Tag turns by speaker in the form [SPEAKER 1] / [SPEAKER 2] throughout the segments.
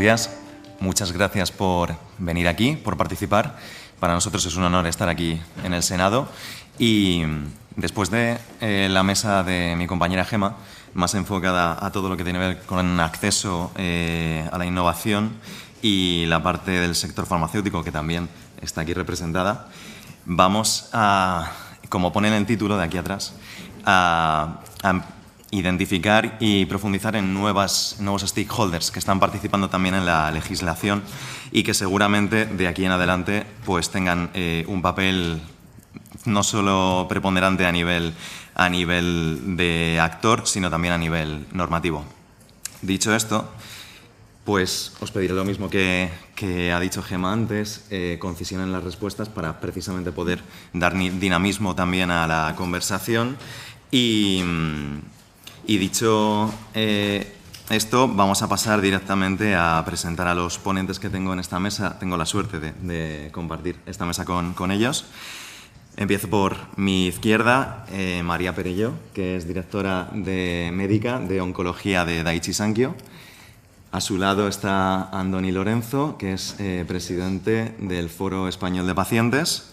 [SPEAKER 1] días. Muchas gracias por venir aquí, por participar. Para nosotros es un honor estar aquí en el Senado. Y después de la mesa de mi compañera Gemma, más enfocada a todo lo que tiene que ver con acceso a la innovación y la parte del sector farmacéutico, que también está aquí representada, vamos a, como pone en el título de aquí atrás, a identificar y profundizar en nuevos stakeholders que están participando también en la legislación y que seguramente de aquí en adelante pues tengan un papel no solo preponderante a nivel de actor, sino también a nivel normativo. Dicho esto, pues os pediré lo mismo que ha dicho Gemma antes, concisión en las respuestas para precisamente poder dar dinamismo también a la conversación. Y dicho esto, vamos a pasar directamente a presentar a los ponentes que tengo en esta mesa. Tengo la suerte de compartir esta mesa con ellos. Empiezo por mi izquierda, María Perelló, que es directora médica de oncología de Daiichi Sankyo. A su lado está Andoni Lorenzo, que es presidente del Foro Español de Pacientes.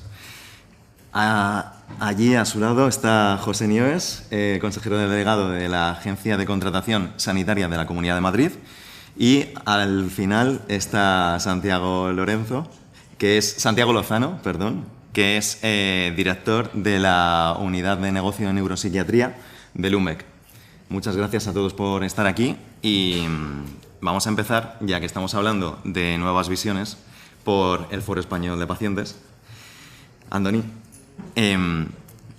[SPEAKER 1] Allí a su lado está José Nioes, consejero delegado de la Agencia de Contratación Sanitaria de la Comunidad de Madrid. Y al final está Santiago Lozano, que es director de la Unidad de Negocio de Neuropsiquiatría del UMEC. Muchas gracias a todos por estar aquí y vamos a empezar, ya que estamos hablando de nuevas visiones, por el Foro Español de Pacientes. Andoni,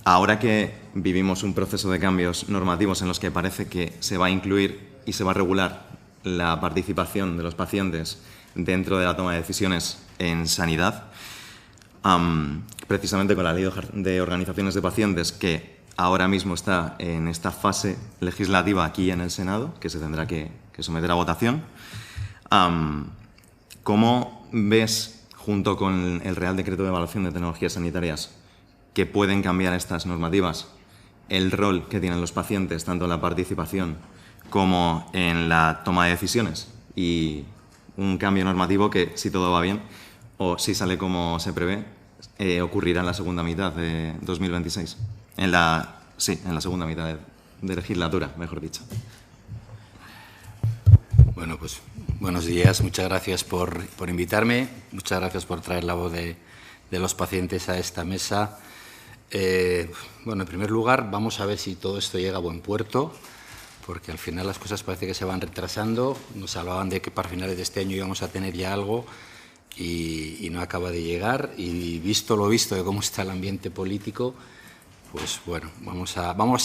[SPEAKER 1] ahora que vivimos un proceso de cambios normativos en los que parece que se va a incluir y se va a regular la participación de los pacientes dentro de la toma de decisiones en sanidad, precisamente con la Ley de Organizaciones de Pacientes, que ahora mismo está en esta fase legislativa aquí en el Senado, que se tendrá que someter a votación. ¿Cómo ves, junto con el Real Decreto de Evaluación de Tecnologías Sanitarias, que pueden cambiar estas normativas, el rol que tienen los pacientes, tanto en la participación como en la toma de decisiones, y un cambio normativo que, si todo va bien, o si sale como se prevé, ocurrirá en la segunda mitad de 2026. En la segunda mitad de legislatura, mejor dicho.
[SPEAKER 2] Bueno, pues buenos días. Muchas gracias por invitarme. Muchas gracias por traer la voz de los pacientes a esta mesa. Bueno, en primer lugar, vamos a ver si todo esto llega a buen puerto, porque al final las cosas parece que se van retrasando. Nos hablaban de que para finales de este año íbamos a tener ya algo y no acaba de llegar. Y visto lo visto de cómo está el ambiente político, pues bueno, vamos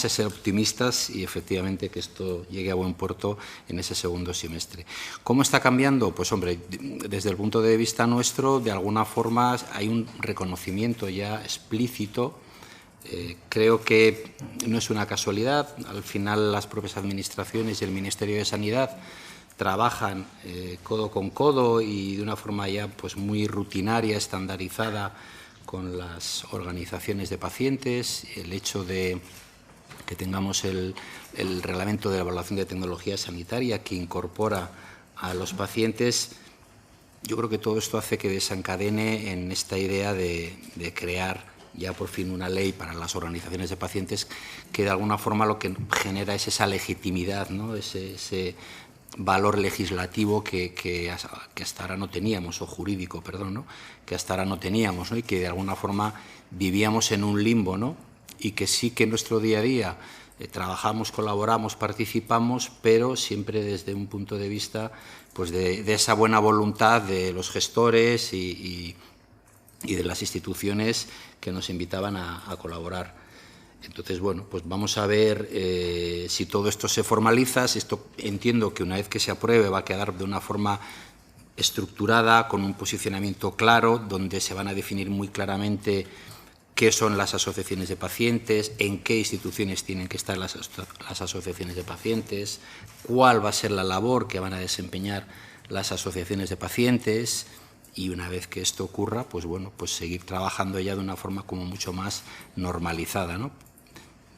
[SPEAKER 2] a ser optimistas y efectivamente que esto llegue a buen puerto en ese segundo semestre. ¿Cómo está cambiando? Pues hombre, desde el punto de vista nuestro, de alguna forma hay un reconocimiento ya explícito. Creo que no es una casualidad. Al final las propias administraciones y el Ministerio de Sanidad trabajan codo con codo y de una forma ya pues muy rutinaria, estandarizada con las organizaciones de pacientes. El hecho de que tengamos el reglamento de evaluación de tecnología sanitaria que incorpora a los pacientes, yo creo que todo esto hace que desencadene en esta idea de crear ya por fin una ley para las organizaciones de pacientes que de alguna forma lo que genera es esa legitimidad, ¿no? ese valor legislativo que hasta ahora no teníamos, o jurídico, perdón, ¿no? Que hasta ahora no teníamos, ¿no? Y que de alguna forma vivíamos en un limbo, ¿no? Y que sí que en nuestro día a día trabajamos, colaboramos, participamos, pero siempre desde un punto de vista pues de esa buena voluntad de los gestores y de las instituciones que nos invitaban a colaborar. Entonces, bueno, pues vamos a ver si todo esto se formaliza. Si esto, entiendo que una vez que se apruebe va a quedar de una forma estructurada, con un posicionamiento claro, donde se van a definir muy claramente qué son las asociaciones de pacientes, en qué instituciones tienen que estar las asociaciones de pacientes, cuál va a ser la labor que van a desempeñar las asociaciones de pacientes. Y una vez que esto ocurra, pues bueno, pues seguir trabajando ya de una forma como mucho más normalizada, ¿no?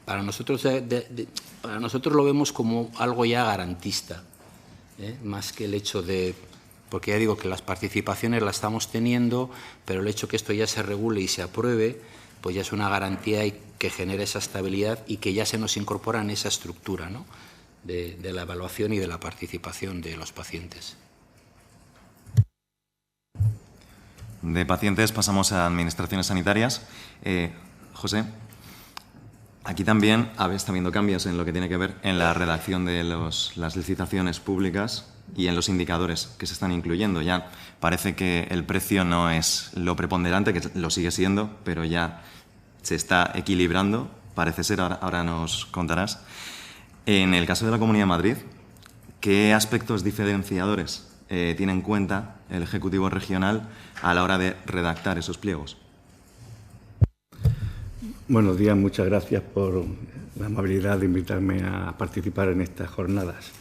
[SPEAKER 2] Para nosotros, lo vemos como algo ya garantista, más que el hecho de porque ya digo que las participaciones las estamos teniendo, pero el hecho que esto ya se regule y se apruebe, pues ya es una garantía y que genere esa estabilidad y que ya se nos incorpora en esa estructura, ¿no?, de la evaluación y de la participación de los pacientes.
[SPEAKER 1] De pacientes pasamos a administraciones sanitarias. José, aquí también está habiendo cambios en lo que tiene que ver en la redacción de las licitaciones públicas y en los indicadores que se están incluyendo. Ya parece que el precio no es lo preponderante, que lo sigue siendo, pero ya se está equilibrando, parece ser, ahora nos contarás. En el caso de la Comunidad de Madrid, ¿qué aspectos diferenciadores tiene en cuenta el Ejecutivo Regional a la hora de redactar esos pliegos?
[SPEAKER 3] Buenos días, muchas gracias por la amabilidad de invitarme a participar en estas jornadas.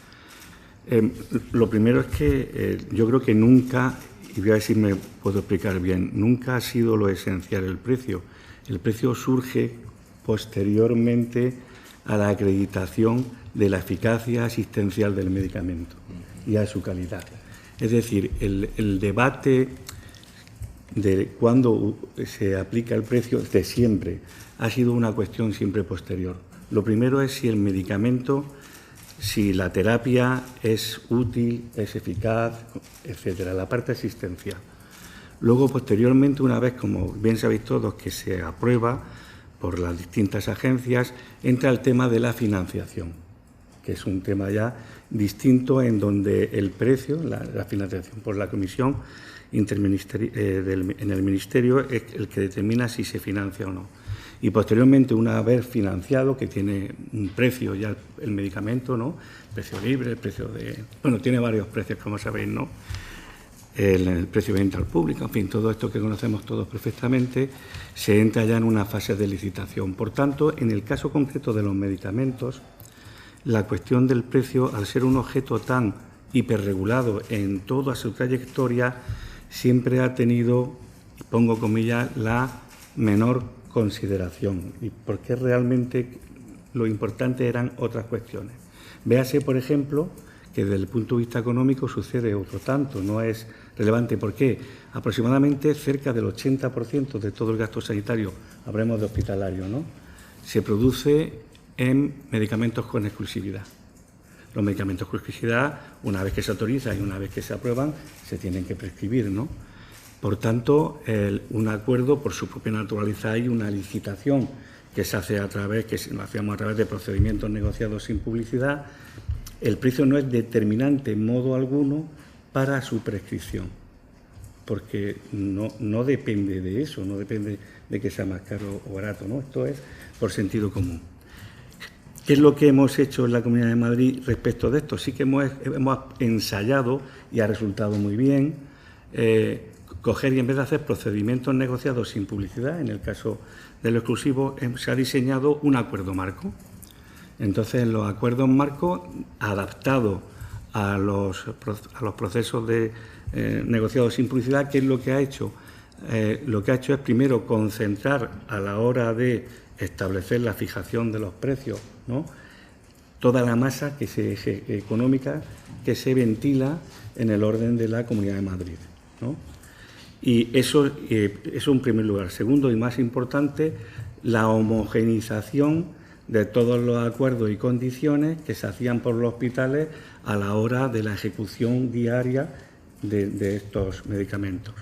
[SPEAKER 3] Lo primero es que yo creo que nunca, y voy a ver si me puedo explicar bien, nunca ha sido lo esencial el precio. El precio surge posteriormente a la acreditación de la eficacia asistencial del medicamento y a su calidad. Es decir, el debate de cuándo se aplica el precio de siempre ha sido una cuestión siempre posterior. Lo primero es si el medicamento, si la terapia es útil, es eficaz, etcétera, la parte asistencial. Luego, posteriormente, una vez, como bien sabéis todos, que se aprueba por las distintas agencias, entra el tema de la financiación, que es un tema ya distinto en donde el precio, la financiación por la Comisión en el Ministerio es el que determina si se financia o no. Y posteriormente, una vez financiado, que tiene un precio ya el medicamento, ¿no?, precio libre, el precio de... Bueno, tiene varios precios, como sabéis, ¿no?, el precio de venta al público, en fin, todo esto que conocemos todos perfectamente, se entra ya en una fase de licitación. Por tanto, en el caso concreto de los medicamentos, la cuestión del precio, al ser un objeto tan hiperregulado en toda su trayectoria, siempre ha tenido, pongo comillas, la menor consideración, y porque realmente lo importante eran otras cuestiones. Véase, por ejemplo, que desde el punto de vista económico sucede otro tanto, no es relevante. ¿Por qué? Aproximadamente cerca del 80% de todo el gasto sanitario, hablemos de hospitalario, ¿no?, se produce en medicamentos con exclusividad. Los medicamentos con exclusividad, una vez que se autorizan y una vez que se aprueban, se tienen que prescribir, ¿no? Por tanto, un acuerdo, por su propia naturaleza, hay una licitación que se hace lo hacíamos a través de procedimientos negociados sin publicidad. El precio no es determinante en modo alguno para su prescripción, porque no depende de eso, no depende de que sea más caro o barato, ¿no? Esto es por sentido común. ¿Qué es lo que hemos hecho en la Comunidad de Madrid respecto de esto? Sí que hemos ensayado, y ha resultado muy bien, coger y en vez de hacer procedimientos negociados sin publicidad, en el caso de lo exclusivo, se ha diseñado un acuerdo marco. Entonces, en los acuerdos marcos, adaptados a los procesos de negociados sin publicidad, ¿qué es lo que ha hecho? Lo que ha hecho es, primero, concentrar a la hora de establecer la fijación de los precios, ¿no?, toda la masa económica que se ventila en el orden de la Comunidad de Madrid, ¿no? Y eso en primer lugar. Segundo, y más importante, la homogeneización de todos los acuerdos y condiciones que se hacían por los hospitales a la hora de la ejecución diaria de estos medicamentos.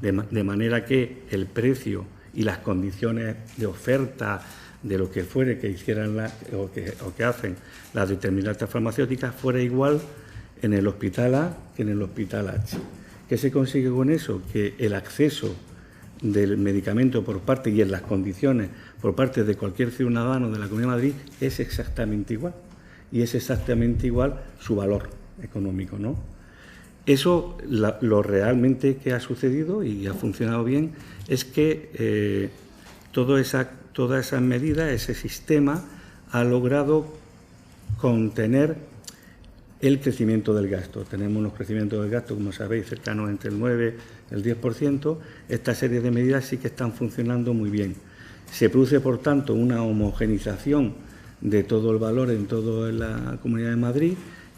[SPEAKER 3] De manera que el precio y las condiciones de oferta de lo que fuere que hicieran o que hacen las determinantes farmacéuticas fuera igual en el hospital A que en el hospital H. ¿Qué se consigue con eso? Que el acceso del medicamento por parte y en las condiciones por parte de cualquier ciudadano de la Comunidad de Madrid es exactamente igual, y es exactamente igual su valor económico, ¿no? Eso, lo realmente que ha sucedido y ha funcionado bien, es que todas esas medidas, ese sistema, ha logrado contener el crecimiento del gasto. Tenemos unos crecimientos del gasto, como sabéis, cercanos entre el 9 y el 10%. Esta serie de medidas sí que están funcionando muy bien. Se produce, por tanto, una homogeneización de todo el valor en toda la Comunidad de Madrid,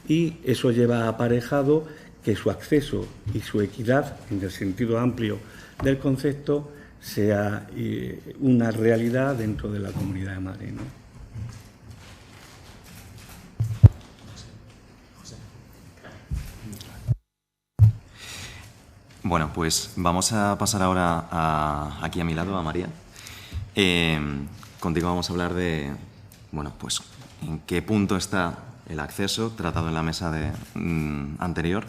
[SPEAKER 3] y eso lleva aparejado que su acceso y su equidad, en el sentido amplio del concepto, sea una realidad dentro de la Comunidad de Madrid, ¿no?
[SPEAKER 1] Bueno, pues vamos a pasar ahora aquí a mi lado, a María. Contigo vamos a hablar de, bueno, pues en qué punto está el acceso tratado en la mesa anterior,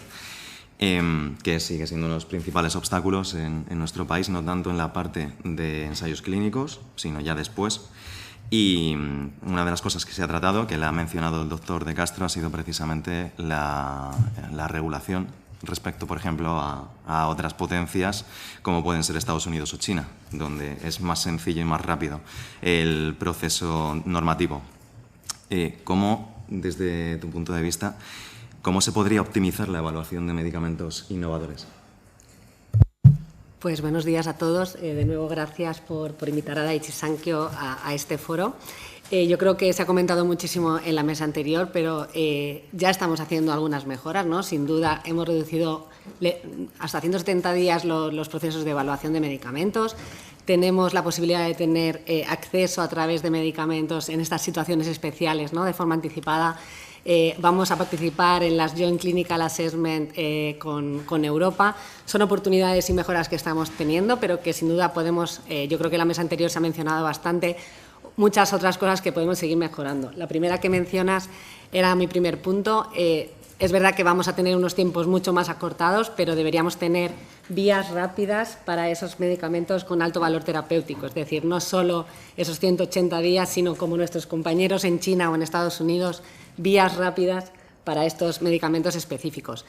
[SPEAKER 1] que sigue siendo uno de los principales obstáculos en nuestro país, no tanto en la parte de ensayos clínicos, sino ya después. Y una de las cosas que se ha tratado, que la ha mencionado el doctor De Castro, ha sido precisamente la regulación respecto, por ejemplo, a otras potencias como pueden ser Estados Unidos o China, donde es más sencillo y más rápido el proceso normativo. ¿Cómo, desde tu punto de vista, cómo se podría optimizar la evaluación de medicamentos innovadores?
[SPEAKER 4] Pues buenos días a todos. De nuevo, gracias por invitar a Daiichi Sankyo a este foro. Yo creo que se ha comentado muchísimo en la mesa anterior, pero ya estamos haciendo algunas mejoras, ¿no? Sin duda, hemos reducido hasta 170 días los procesos de evaluación de medicamentos. Tenemos la posibilidad de tener acceso a través de medicamentos en estas situaciones especiales, ¿no? De forma anticipada. Vamos a participar en las Joint Clinical Assessment con Europa. Son oportunidades y mejoras que estamos teniendo, pero que sin duda podemos, yo creo que en la mesa anterior se ha mencionado bastante, muchas otras cosas que podemos seguir mejorando. La primera que mencionas era mi primer punto. Es verdad que vamos a tener unos tiempos mucho más acortados, pero deberíamos tener vías rápidas para esos medicamentos con alto valor terapéutico. Es decir, no solo esos 180 días, sino como nuestros compañeros en China o en Estados Unidos, vías rápidas para estos medicamentos específicos.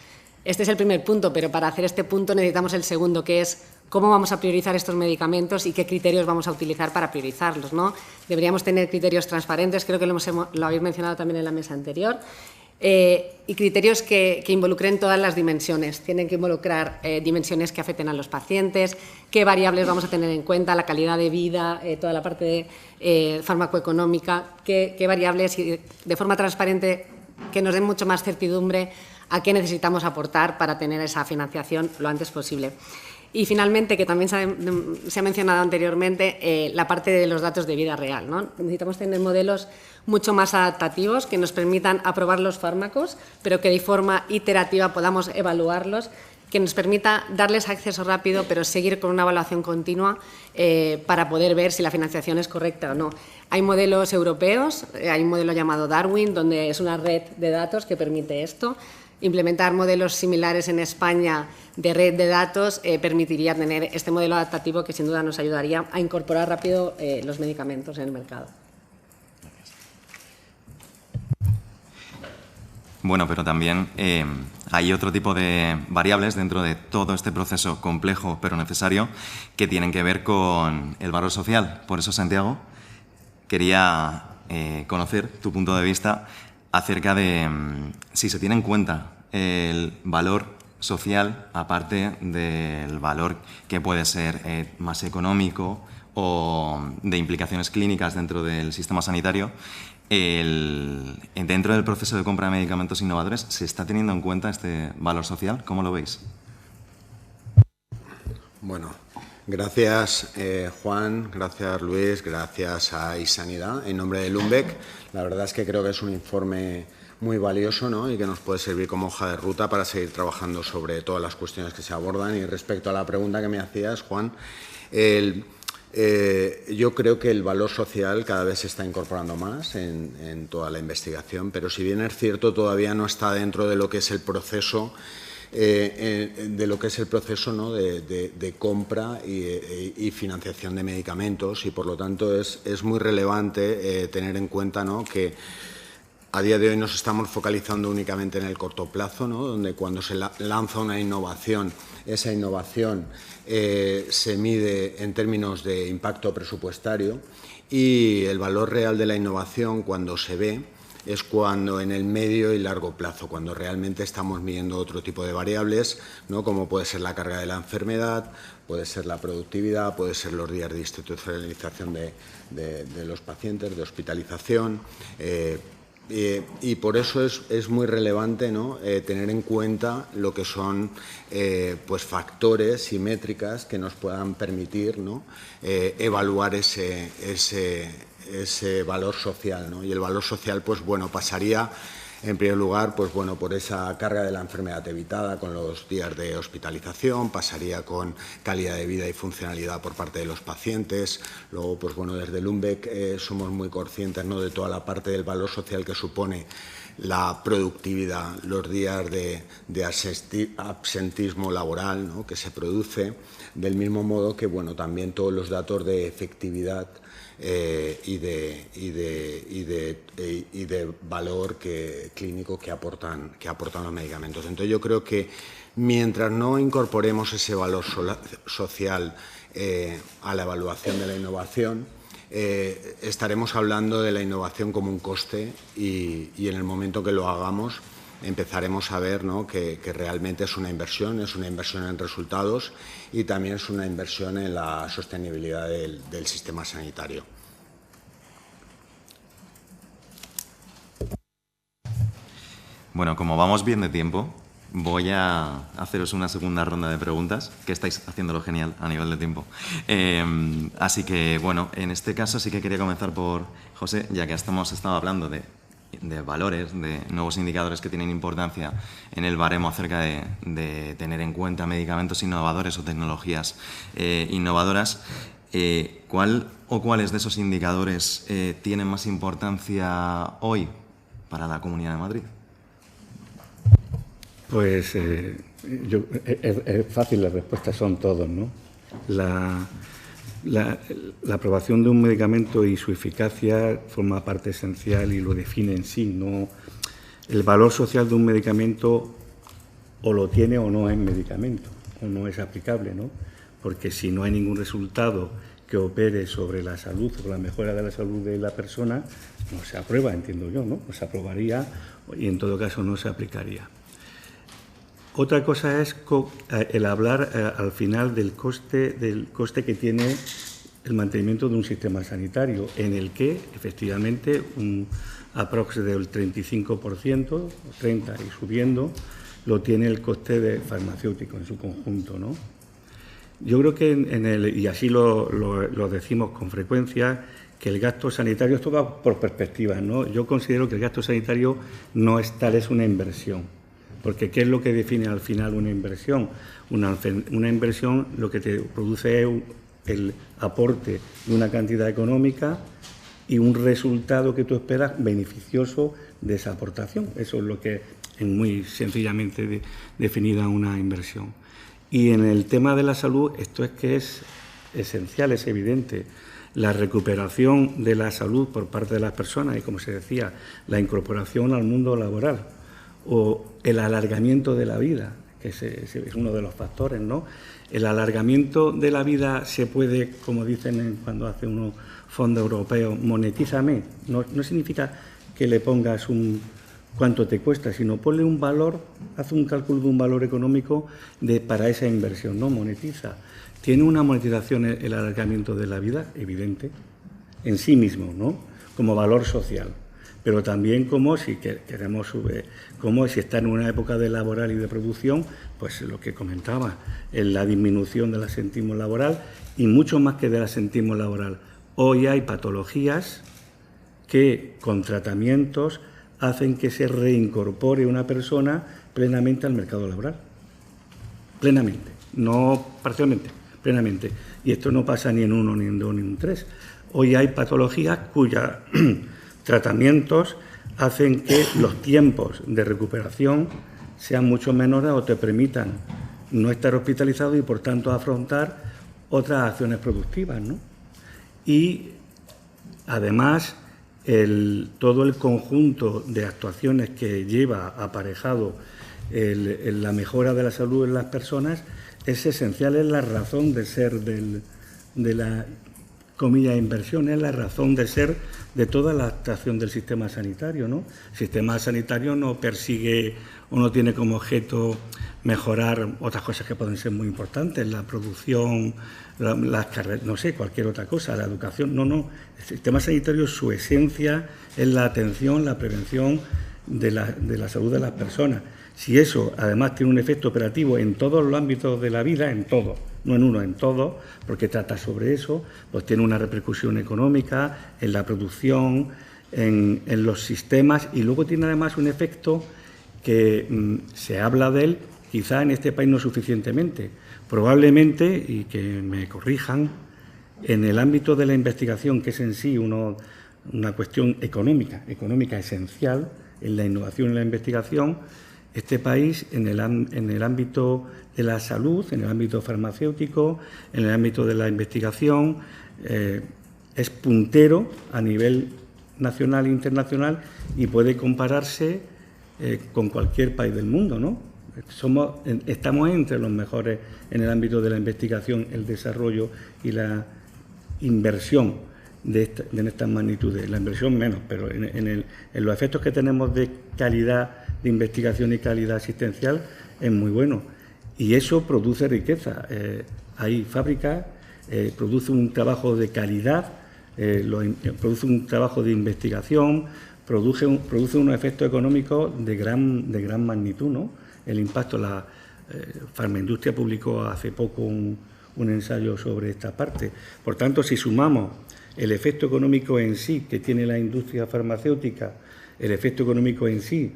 [SPEAKER 4] Este es el primer punto, pero para hacer este punto necesitamos el segundo, que es cómo vamos a priorizar estos medicamentos y qué criterios vamos a utilizar para priorizarlos, ¿no? Deberíamos tener criterios transparentes, creo que lo habéis mencionado también en la mesa anterior, y criterios que involucren todas las dimensiones. Tienen que involucrar dimensiones que afecten a los pacientes, qué variables vamos a tener en cuenta, la calidad de vida, toda la parte farmacoeconómica, qué variables, y de forma transparente, que nos den mucho más certidumbre a qué necesitamos aportar para tener esa financiación lo antes posible. Y finalmente, que también se ha mencionado anteriormente, la parte de los datos de vida real, ¿no? Necesitamos tener modelos mucho más adaptativos que nos permitan aprobar los fármacos, pero que de forma iterativa podamos evaluarlos, que nos permita darles acceso rápido, pero seguir con una evaluación continua para poder ver si la financiación es correcta o no. Hay modelos europeos, hay un modelo llamado Darwin, donde es una red de datos que permite esto. Implementar modelos similares en España de red de datos permitiría tener este modelo adaptativo que sin duda nos ayudaría a incorporar rápido los medicamentos en el mercado.
[SPEAKER 1] Bueno, pero también hay otro tipo de variables dentro de todo este proceso complejo pero necesario que tienen que ver con el valor social. Por eso, Santiago, quería conocer tu punto de vista acerca de si se tiene en cuenta el valor social, aparte del valor que puede ser más económico o de implicaciones clínicas dentro del sistema sanitario. Dentro del proceso de compra de medicamentos innovadores, ¿se está teniendo en cuenta este valor social? ¿Cómo lo veis?
[SPEAKER 5] Bueno, gracias Juan, gracias Luis, gracias a iSanidad. En nombre de Lundbeck, la verdad es que creo que es un informe muy valioso, ¿no? Y que nos puede servir como hoja de ruta para seguir trabajando sobre todas las cuestiones que se abordan. Y respecto a la pregunta que me hacías, Juan, yo creo que el valor social cada vez se está incorporando más en toda la investigación, pero si bien es cierto, todavía no está dentro de lo que es el proceso ¿no? de compra y financiación de medicamentos, y por lo tanto es muy relevante tener en cuenta, ¿no? que a día de hoy nos estamos focalizando únicamente en el corto plazo, ¿no? Donde cuando se lanza una innovación, esa innovación se mide en términos de impacto presupuestario, y el valor real de la innovación, cuando se ve, es cuando en el medio y largo plazo, cuando realmente estamos midiendo otro tipo de variables, ¿no? Como puede ser la carga de la enfermedad, puede ser la productividad, puede ser los días de institucionalización de los pacientes, de hospitalización, Y por eso es muy relevante, ¿no? Tener en cuenta lo que son pues factores y métricas que nos puedan permitir, ¿no? Evaluar ese valor social, ¿no? Y el valor social, pues bueno, pasaría en primer lugar, pues bueno, por esa carga de la enfermedad evitada con los días de hospitalización, pasaría con calidad de vida y funcionalidad por parte de los pacientes. Luego, pues bueno, desde Lundbeck somos muy conscientes, ¿no?, de toda la parte del valor social que supone la productividad, los días de absentismo laboral, ¿no?, que se produce, del mismo modo que, bueno, también todos los datos de efectividad y de valor clínico que aportan los medicamentos. Entonces, yo creo que mientras no incorporemos ese valor social a la evaluación de la innovación, estaremos hablando de la innovación como un coste y en el momento que lo hagamos empezaremos a ver, ¿no?, que realmente es una inversión en resultados y también es una inversión en la sostenibilidad del sistema sanitario.
[SPEAKER 1] Bueno, como vamos bien de tiempo, voy a haceros una segunda ronda de preguntas, que estáis haciéndolo genial a nivel de tiempo. Así que, bueno, en este caso sí que quería comenzar por José, ya que hemos estado hablando de valores, de nuevos indicadores que tienen importancia en el baremo acerca de tener en cuenta medicamentos innovadores o tecnologías innovadoras. ¿Cuáles de esos indicadores tienen más importancia hoy para la Comunidad de Madrid?
[SPEAKER 3] Pues es fácil, la respuesta son todos, ¿no? La aprobación de un medicamento y su eficacia forma parte esencial y lo define en sí, ¿no? El valor social de un medicamento o lo tiene o no es medicamento, o no es aplicable, ¿no? Porque si no hay ningún resultado que opere sobre la salud, sobre la mejora de la salud de la persona, no se aprueba, entiendo yo, ¿no? No se aprobaría y en todo caso no se aplicaría. Otra cosa es el hablar al final del coste que tiene el mantenimiento de un sistema sanitario, en el que efectivamente un aprox del 35%, 30% y subiendo, lo tiene el coste farmacéutico en su conjunto, ¿no? Yo creo que y así lo decimos con frecuencia, que el gasto sanitario, esto va por perspectivas, ¿no? Yo considero que el gasto sanitario no es tal, es una inversión. Porque ¿qué es lo que define al final una inversión? Una inversión lo que te produce es el aporte de una cantidad económica y un resultado que tú esperas beneficioso de esa aportación. Eso es lo que es muy sencillamente definida una inversión. Y en el tema de la salud, esto es que es esencial, es evidente. La recuperación de la salud por parte de las personas y, como se decía, la incorporación al mundo laboral o el alargamiento de la vida, que es uno de los factores, ¿no? El alargamiento de la vida se puede, como dicen cuando hace unos fondos europeos, monetízame. No significa que le pongas cuánto te cuesta, sino ponle un valor, haz un cálculo de un valor económico para esa inversión, ¿no? Monetiza. Tiene una monetización el alargamiento de la vida, evidente, en sí mismo, ¿no? Como valor social. Pero también como si queremos como si está en una época de laboral y de producción, pues lo que comentaba, en la disminución del asentismo laboral y mucho más que del asentismo laboral. Hoy hay patologías que con tratamientos hacen que se reincorpore una persona plenamente al mercado laboral. Plenamente, no parcialmente, plenamente. Y esto no pasa ni en 1, ni en 2, ni en 3. Hoy hay patologías cuyos tratamientos hacen que los tiempos de recuperación sean mucho menores o te permitan no estar hospitalizado y, por tanto, afrontar otras acciones productivas, ¿no? Y, además, todo el conjunto de actuaciones que lleva aparejado la mejora de la salud en las personas es esencial, es la razón de ser de la comillas, inversión, es la razón de ser de toda la actuación del sistema sanitario, ¿no? El sistema sanitario no persigue o no tiene como objeto mejorar otras cosas que pueden ser muy importantes, la producción, las carreras, no sé, cualquier otra cosa, la educación. No. El sistema sanitario, su esencia es la atención, la prevención de la salud de las personas. Si eso, además, tiene un efecto operativo en todos los ámbitos de la vida, en todo, no en uno, en todo, porque trata sobre eso, pues tiene una repercusión económica en la producción, en los sistemas, y luego tiene además un efecto que se habla de él, quizá en este país no suficientemente. Probablemente, y que me corrijan, en el ámbito de la investigación, que es en sí una cuestión económica esencial, en la innovación y la investigación, este país, en el ámbito de la salud, en el ámbito farmacéutico, en el ámbito de la investigación, es puntero a nivel nacional e internacional y puede compararse con cualquier país del mundo, ¿no? Estamos entre los mejores en el ámbito de la investigación, el desarrollo y la inversión de estas magnitudes. La inversión menos, pero en los efectos que tenemos de calidad de investigación y calidad asistencial es muy bueno. Y eso produce riqueza. Hay fábricas, produce un trabajo de calidad, produce un trabajo de investigación, produce unos efectos económicos de gran magnitud, ¿no? El impacto, la Farmaindustria publicó hace poco un ensayo sobre esta parte. Por tanto, si sumamos el efecto económico en sí que tiene la industria farmacéutica, el efecto económico en sí,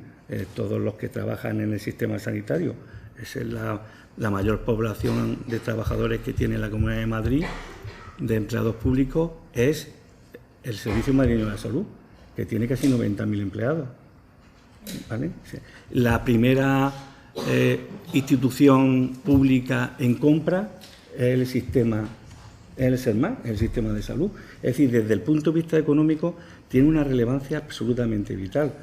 [SPEAKER 3] todos los que trabajan en el sistema sanitario, esa es la mayor población de trabajadores que tiene la Comunidad de Madrid, de empleados públicos, es el Servicio Madrileño de la Salud, que tiene casi 90.000 empleados, ¿vale? La primera institución pública en compra es el sistema, el SERMAC, el sistema de salud. Es decir, desde el punto de vista económico tiene una relevancia absolutamente vital.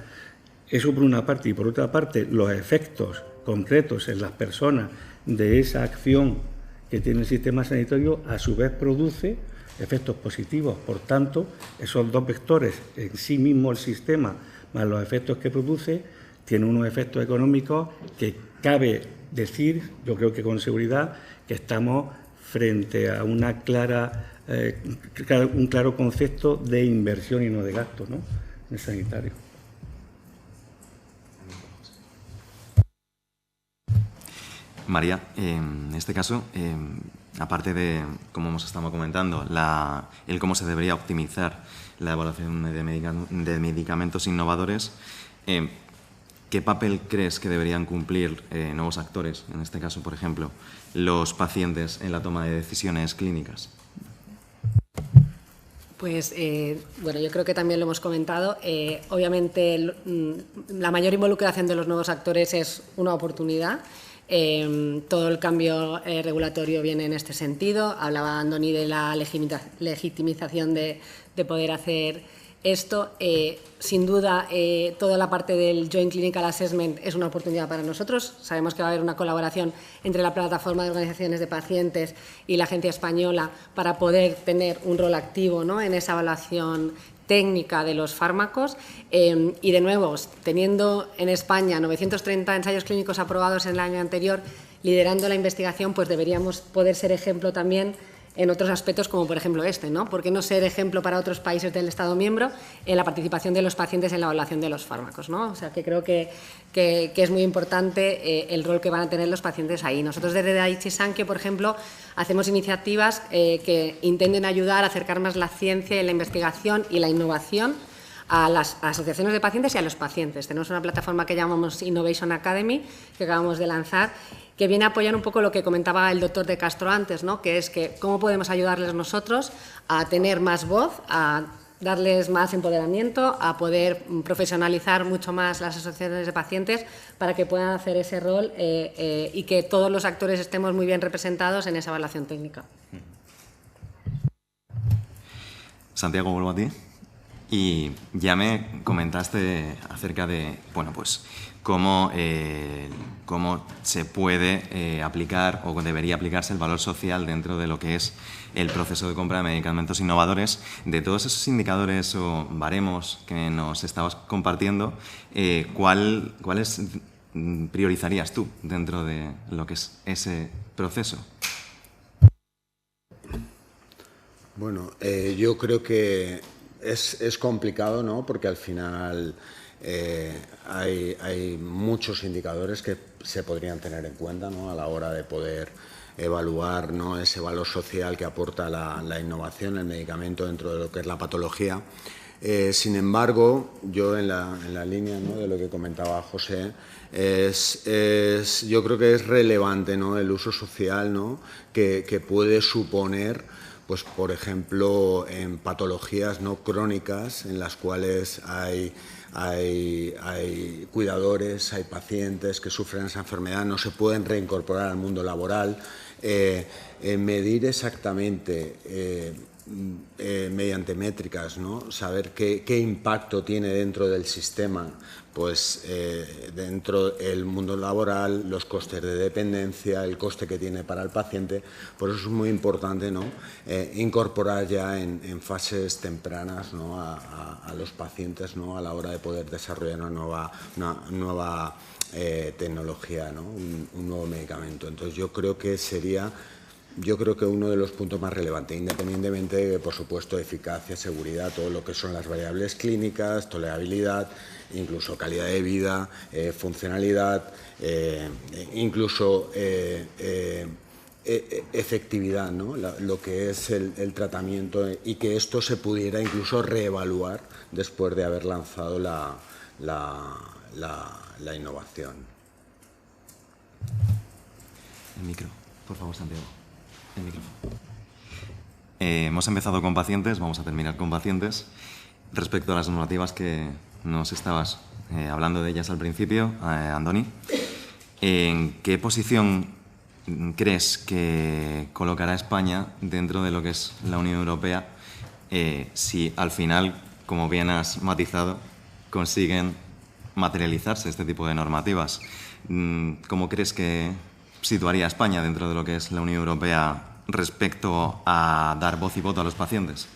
[SPEAKER 3] Eso por una parte, y por otra parte los efectos concretos en las personas de esa acción que tiene el sistema sanitario a su vez produce efectos positivos. Por tanto, esos dos vectores, en sí mismo el sistema más los efectos que produce, tiene unos efectos económicos que cabe decir, yo creo que con seguridad, que estamos frente a un claro concepto de inversión y no de gasto, ¿no?, en el sanitario.
[SPEAKER 1] María, en este caso, aparte de, como hemos estado comentando, el cómo se debería optimizar la evaluación de medicamentos innovadores, ¿qué papel crees que deberían cumplir nuevos actores, en este caso, por ejemplo, los pacientes en la toma de decisiones clínicas?
[SPEAKER 4] Pues, bueno, yo creo que también lo hemos comentado. Obviamente, la mayor involucración de los nuevos actores es una oportunidad. Todo el cambio regulatorio viene en este sentido. Hablaba Andoni de la legitimización de poder hacer esto. Sin duda, toda la parte del Joint Clinical Assessment es una oportunidad para nosotros. Sabemos que va a haber una colaboración entre la plataforma de organizaciones de pacientes y la Agencia Española para poder tener un rol activo, ¿no?, en esa evaluación técnica de los fármacos. Y de nuevo, teniendo en España 930 ensayos clínicos aprobados en el año anterior, liderando la investigación, pues deberíamos poder ser ejemplo también en otros aspectos, como por ejemplo este, ¿no? ¿Por qué no ser ejemplo para otros países del Estado miembro en la participación de los pacientes en la evaluación de los fármacos, ¿no? O sea, que creo que es muy importante el rol que van a tener los pacientes ahí. Nosotros desde Daiichi Sankyo, por ejemplo, hacemos iniciativas que intenten ayudar a acercar más la ciencia y la investigación y la innovación a las asociaciones de pacientes y a los pacientes. Tenemos una plataforma que llamamos Innovation Academy, que acabamos de lanzar, que viene a apoyar un poco lo que comentaba el doctor de Castro antes, ¿no?, que es que cómo podemos ayudarles nosotros a tener más voz, a darles más empoderamiento, a poder profesionalizar mucho más las asociaciones de pacientes para que puedan hacer ese rol y que todos los actores estemos muy bien representados en esa evaluación técnica.
[SPEAKER 1] Santiago, vuelvo a ti. Y ya me comentaste acerca de, bueno, pues cómo se puede aplicar o debería aplicarse el valor social dentro de lo que es el proceso de compra de medicamentos innovadores. De todos esos indicadores o baremos que nos estabas compartiendo, ¿cuáles priorizarías tú dentro de lo que es ese proceso?
[SPEAKER 5] Bueno, yo creo que es complicado, ¿no? Porque al final hay muchos indicadores que se podrían tener en cuenta, ¿no? A la hora de poder evaluar, ¿no?, ese valor social que aporta la innovación, el medicamento dentro de lo que es la patología. Sin embargo, yo en la línea, ¿no?, de lo que comentaba José, yo creo que es relevante, ¿no?, el uso social, ¿no?, que puede suponer, pues, por ejemplo, en patologías no crónicas en las cuales hay cuidadores, hay pacientes que sufren esa enfermedad, no se pueden reincorporar al mundo laboral. Medir exactamente mediante métricas, ¿no?, saber qué impacto tiene dentro del sistema, pues dentro del mundo laboral, los costes de dependencia, el coste que tiene para el paciente. Por eso es muy importante, ¿no?, incorporar ya en fases tempranas, ¿no?, a los pacientes, ¿no?, a la hora de poder desarrollar una nueva tecnología, ¿no?, un nuevo medicamento. Entonces yo creo que uno de los puntos más relevantes, independientemente de, por supuesto, eficacia, seguridad, todo lo que son las variables clínicas, tolerabilidad, incluso calidad de vida, funcionalidad, incluso efectividad, ¿no?, lo que es el tratamiento, y que esto se pudiera incluso reevaluar después de haber lanzado la innovación.
[SPEAKER 1] El micro, por favor, Santiago. El micrófono. Hemos empezado con pacientes, vamos a terminar con pacientes. Respecto a las normativas que nos estabas hablando de ellas al principio, Andoni, ¿en qué posición crees que colocará España dentro de lo que es la Unión Europea si al final, como bien has matizado, consiguen materializarse este tipo de normativas? ¿Cómo crees que situaría a España dentro de lo que es la Unión Europea respecto a dar voz y voto a los pacientes?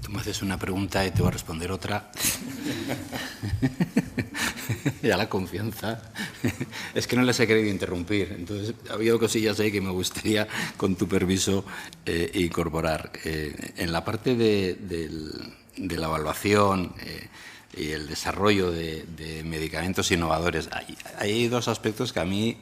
[SPEAKER 2] Tú me haces una pregunta y te voy a responder otra. Ya la confianza. Es que no les he querido interrumpir. Entonces, ha habido cosillas ahí que me gustaría, con tu permiso, incorporar. En la parte de la evaluación y el desarrollo de medicamentos innovadores, hay dos aspectos que a mí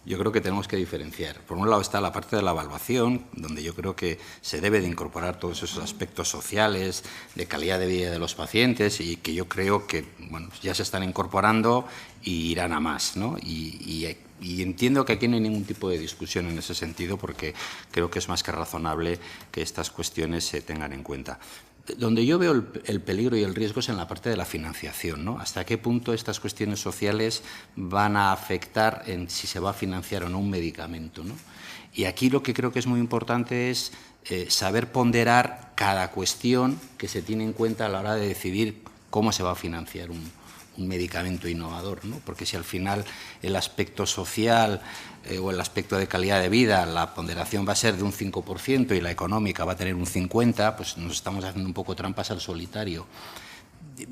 [SPEAKER 2] yo creo que tenemos que diferenciar. Por un lado está la parte de la evaluación, donde yo creo que se debe de incorporar todos esos aspectos sociales, de calidad de vida de los pacientes, y que yo creo que, bueno, ya se están incorporando y irán a más, ¿no? Y entiendo que aquí no hay ningún tipo de discusión en ese sentido, porque creo que es más que razonable que estas cuestiones se tengan en cuenta. Donde yo veo el peligro y el riesgo es en la parte de la financiación, ¿no? Hasta qué punto estas cuestiones sociales van a afectar en si se va a financiar o no un medicamento, ¿no? Y aquí lo que creo que es muy importante es saber ponderar cada cuestión que se tiene en cuenta a la hora de decidir cómo se va a financiar un medicamento innovador, ¿no? Porque si al final el aspecto social o el aspecto de calidad de vida, la ponderación va a ser de un 5% y la económica va a tener un 50%, pues nos estamos haciendo un poco trampas al solitario.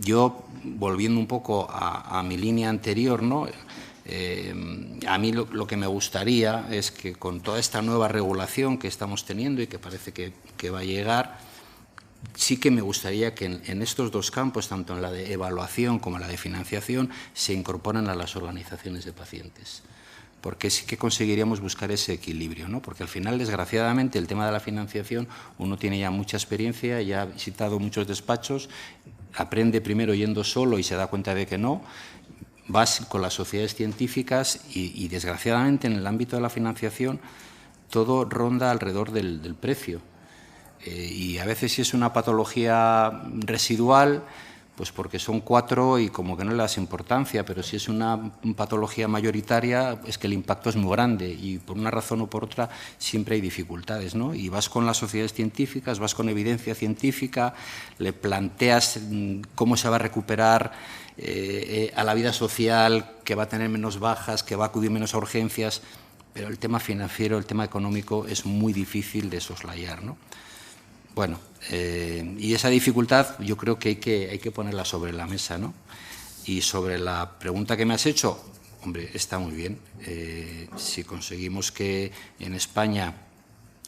[SPEAKER 2] Yo, volviendo un poco a mi línea anterior, ¿no? A mí lo que me gustaría es que con toda esta nueva regulación que estamos teniendo y que parece que va a llegar, sí que me gustaría que en estos dos campos, tanto en la de evaluación como en la de financiación, se incorporen a las organizaciones de pacientes, porque sí que conseguiríamos buscar ese equilibrio, ¿no? Porque al final, desgraciadamente, el tema de la financiación, uno tiene ya mucha experiencia, ya ha visitado muchos despachos, aprende primero yendo solo y se da cuenta de que no, vas con las sociedades científicas y desgraciadamente, en el ámbito de la financiación, todo ronda alrededor del precio. Y a veces, si es una patología residual, pues porque son 4 y como que no le das importancia, pero si es una patología mayoritaria, es que el impacto es muy grande y por una razón o por otra siempre hay dificultades, ¿no? Y vas con las sociedades científicas, vas con evidencia científica, le planteas cómo se va a recuperar a la vida social, que va a tener menos bajas, que va a acudir menos a urgencias, pero el tema financiero, el tema económico es muy difícil de soslayar, ¿no? Bueno, y esa dificultad yo creo que hay que ponerla sobre la mesa, ¿no? Y sobre la pregunta que me has hecho, hombre, está muy bien. Si conseguimos que en España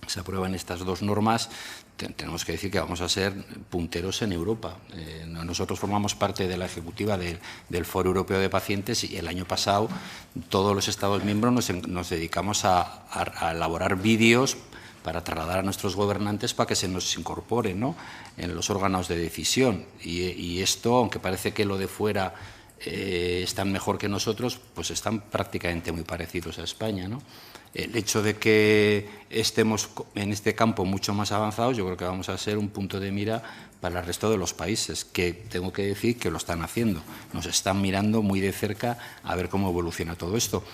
[SPEAKER 2] se aprueben estas dos normas, tenemos que decir que vamos a ser punteros en Europa. Nosotros formamos parte de la ejecutiva del Foro Europeo de Pacientes y el año pasado todos los Estados miembros nos dedicamos a elaborar vídeos para trasladar a nuestros gobernantes para que se nos incorporen, ¿no?, en los órganos de decisión. Y esto, aunque parece que lo de fuera están mejor que nosotros, pues están prácticamente muy parecidos a España, ¿no? El hecho de que estemos en este campo mucho más avanzados, yo creo que vamos a ser un punto de mira para el resto de los países, que tengo que decir que lo están haciendo. Nos están mirando muy de cerca a ver cómo evoluciona todo esto.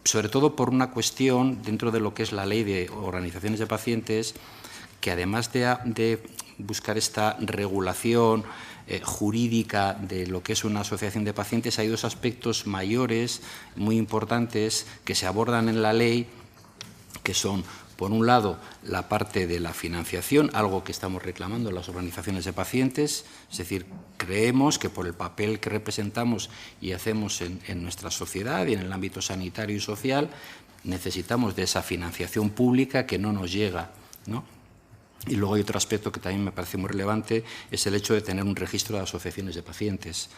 [SPEAKER 2] Sobre todo por una cuestión dentro de lo que es la ley de organizaciones de pacientes, que además de buscar esta regulación jurídica de lo que es una asociación de pacientes, hay dos aspectos mayores, muy importantes, que se abordan en la ley, que son, por un lado, la parte de la financiación, algo que estamos reclamando las organizaciones de pacientes, es decir, creemos que por el papel que representamos y hacemos en nuestra sociedad y en el ámbito sanitario y social, necesitamos de esa financiación pública que no nos llega, ¿no? Y luego hay otro aspecto que también me parece muy relevante, es el hecho de tener un registro de asociaciones de pacientes,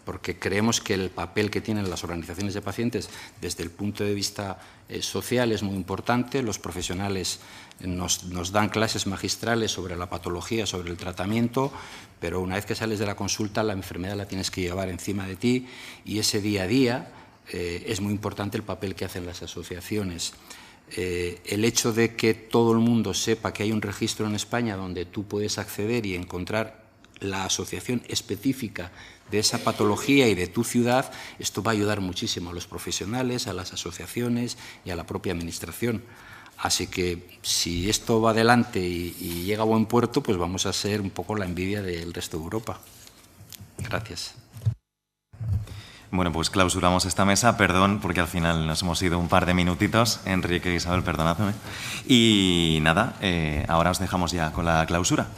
[SPEAKER 2] porque creemos que el papel que tienen las organizaciones de pacientes desde el punto de vista social es muy importante. Los profesionales nos dan clases magistrales sobre la patología, sobre el tratamiento, pero una vez que sales de la consulta, la enfermedad la tienes que llevar encima de ti y ese día a día es muy importante el papel que hacen las asociaciones. El hecho de que todo el mundo sepa que hay un registro en España donde tú puedes acceder y encontrar la asociación específica de esa patología y de tu ciudad, esto va a ayudar muchísimo a los profesionales, a las asociaciones y a la propia administración. Así que si esto va adelante y llega a buen puerto, pues vamos a ser un poco la envidia del resto de Europa. Gracias.
[SPEAKER 1] Bueno, pues clausuramos esta mesa. Perdón, porque al final nos hemos ido un par de minutitos. Enrique e Isabel, perdonadme. Y nada, ahora os dejamos ya con la clausura.